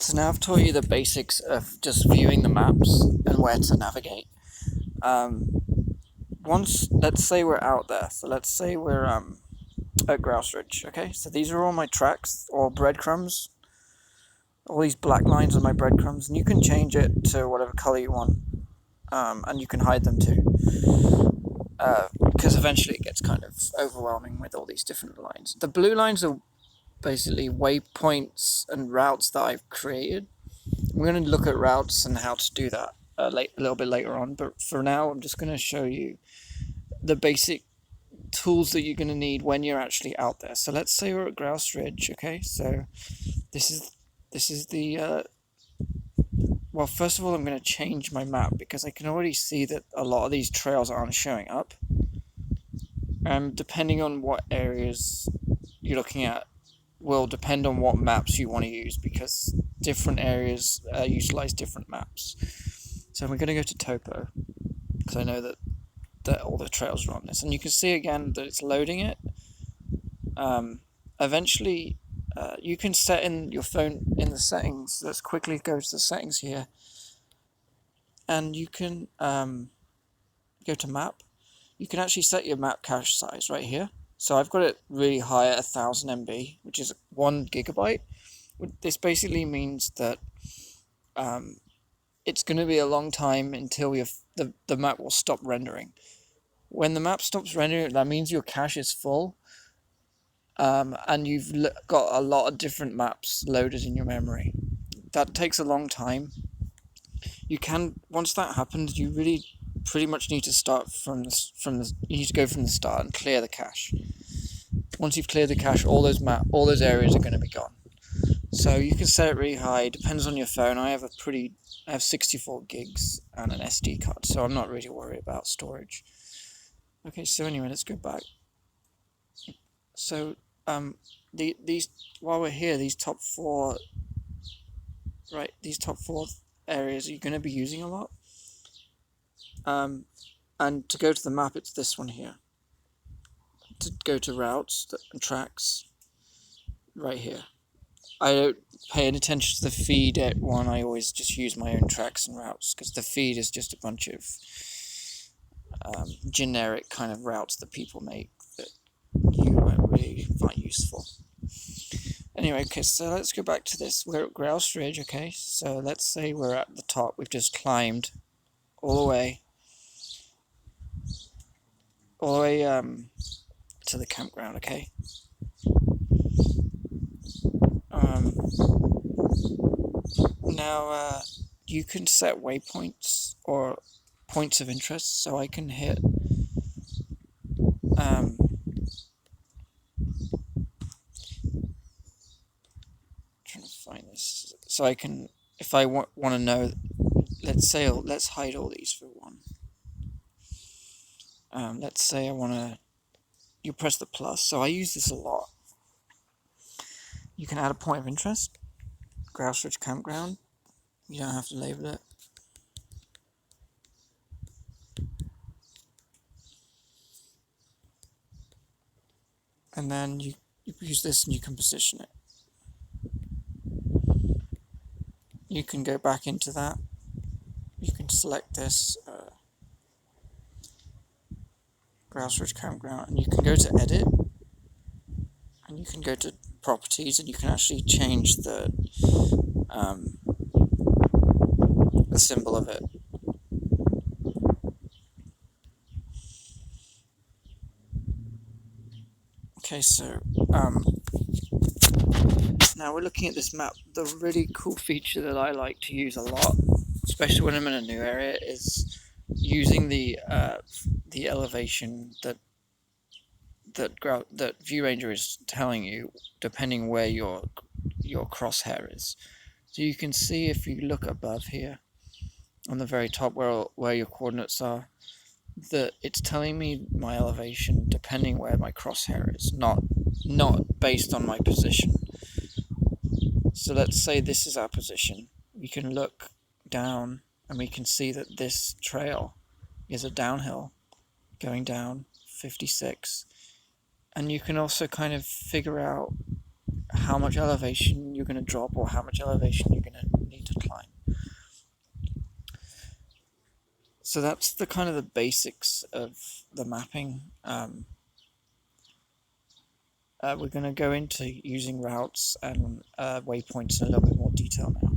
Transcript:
So now I've taught you the basics of just viewing the maps and where to navigate. Let's say we're out there. So let's say we're at Grouse Ridge. Okay, so these are all my tracks or breadcrumbs. All these black lines are my breadcrumbs, and you can change it to whatever color you want, and you can hide them too. Because eventually it gets kind of overwhelming with all these different lines. The blue lines are basically waypoints and routes that I've created. We're going to look at routes and how to do that a little bit later on, but for now I'm just going to show you the basic tools that you're going to need when you're actually out there. So let's say we're at Grouse Ridge. Okay, so this is the well, first of all, I'm going to change my map because I can already see that a lot of these trails aren't showing up. Depending on what areas you're looking at will depend on what maps you want to use, because different areas utilize different maps. So we're going to go to Topo because I know that all the trails are on this, and you can see again that it's loading it. Eventually you can set in your phone in the settings. Let's quickly go to the settings here, and you can go to map. You can actually set your map cache size right here. So I've got it really high at 1000 MB, which is 1 gigabyte. This basically means that it's going to be a long time until the map will stop rendering. When the map stops rendering, that means your cache is full, and you've got a lot of different maps loaded in your memory. That takes a long time. Once that happens, you really pretty much need to start you need to go from the start and clear the cache. Once you've cleared the cache, all those areas are going to be gone. So you can set it really high. It depends on your phone. I have 64 gigs and an SD card, so I'm not really worried about storage. Okay, so anyway, let's go back. So these while we're here, these top four areas you're going to be using a lot. And to go to the map, it's this one here. To go to routes and tracks, right here. I don't pay any attention to the feed at one. I always just use my own tracks and routes, because the feed is just a bunch of generic kind of routes that people make that you won't really find useful. Anyway, okay, so let's go back to this. We're at Grouse Ridge, okay? So let's say we're at the top. We've just climbed all the way to the campground, okay? Now you can set waypoints or points of interest, so I can hit trying to find this, so I can, if I want to know, let's hide all these for one. Let's say I want to, you press the plus, so I use this a lot. You can add a point of interest, Grouse Ridge Campground. You don't have to label it. And then you use this and you can position it. You can go back into that. You can select this Grouse Ridge Campground, and you can go to edit, and you can go to properties, and you can actually change the symbol of it. Okay, so now we're looking at this map. The really cool feature that I like to use a lot, especially when I'm in a new area, is using the elevation that ViewRanger is telling you, depending where your crosshair is. So you can see, if you look above here on the very top where your coordinates are, that it's telling me my elevation depending where my crosshair is, not based on my position. So let's say this is our position. We can look down and we can see that this trail is a downhill going down 56, and you can also kind of figure out how much elevation you're going to drop or how much elevation you're going to need to climb. So that's the kind of the basics of the mapping. We're going to go into using routes and waypoints in a little bit more detail now.